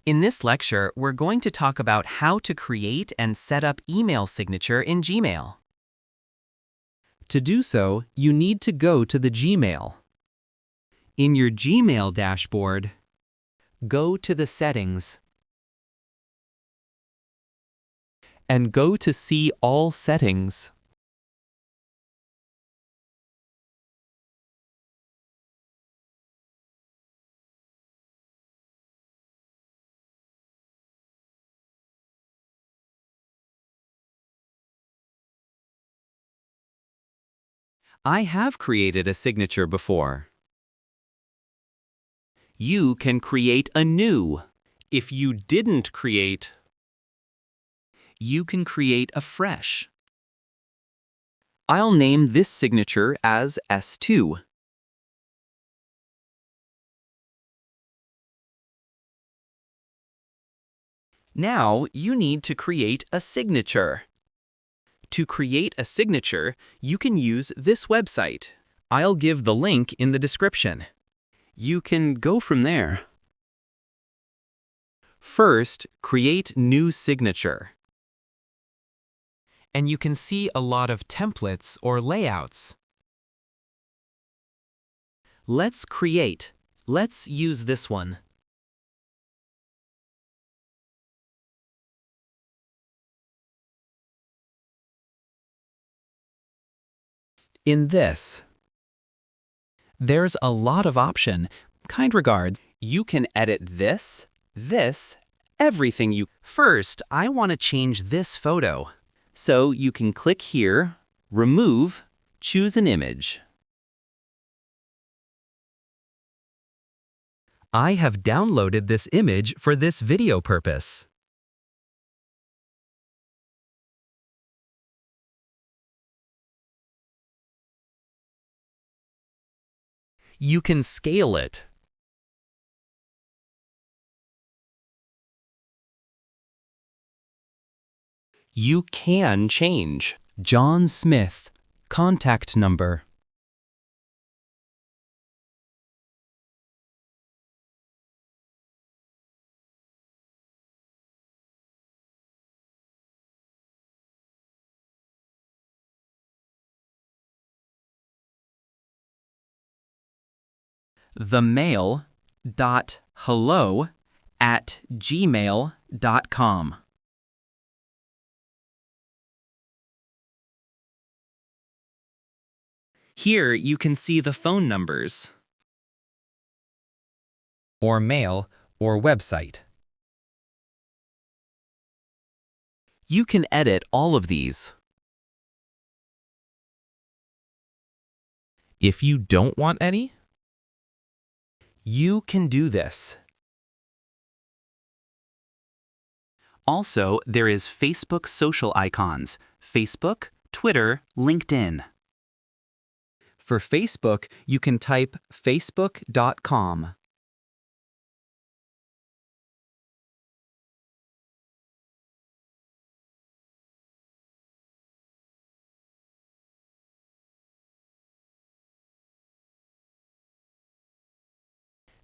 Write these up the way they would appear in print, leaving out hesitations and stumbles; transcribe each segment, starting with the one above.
In this lecture, we're going to talk about how to create and set up email signature in Gmail. To do so, you need to go to the Gmail. In your Gmail dashboard, Go to the Settings and go to See All Settings. I have created a signature before. You can create a new. If you didn't create, you can create a fresh. I'll name this signature as S2. Now you need to create a signature. To create a signature, you can use this website. I'll give the link in the description. You can go from there. First, create new signature. And you can see a lot of templates or layouts. Let's create. Let's use this one. In this, there's a lot of option. Kind regards. You can edit this, everything you. First, I want to change this photo. So you can click here, remove, choose an image. I have downloaded this image for this video purpose. You can scale it. You can change. John Smith, contact number. themail.hello@gmail.com. Here you can see the phone numbers, or mail, or website. You can edit all of these. If you don't want any, you can do this. Also, there is Facebook social icons, Facebook, Twitter, LinkedIn. For Facebook, you can type facebook.com.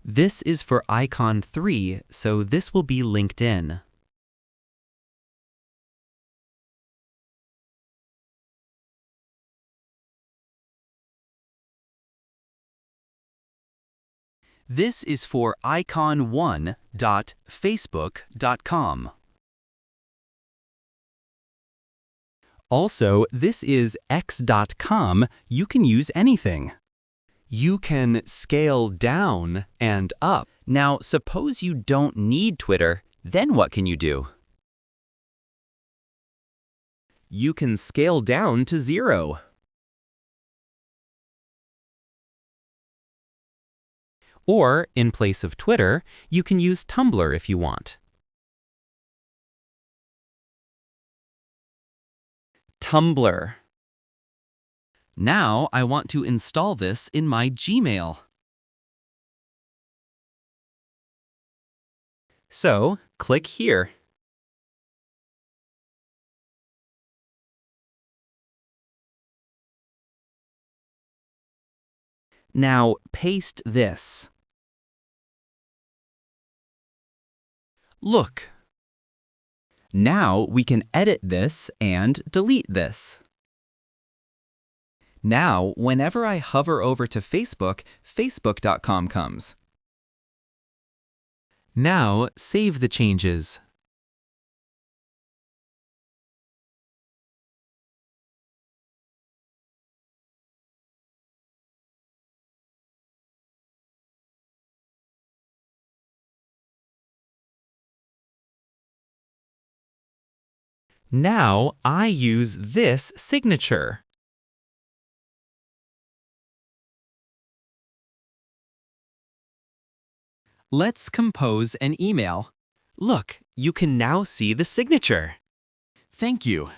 This is for icon 3, so this will be LinkedIn. This is for icon1.facebook.com. Also, this is x.com. You can use anything. You can scale down and up. Now, suppose you don't need Twitter, then what can you do? You can scale down to 0. Or, in place of Twitter, you can use Tumblr if you want. Tumblr. Now I want to install this in my Gmail. So, click here. Now paste this. Look. Now we can edit this and delete this. Now, whenever I hover over to Facebook, Facebook.com comes. Now save the changes. Now I use this signature. Let's compose an email. Look, you can now see the signature. Thank you.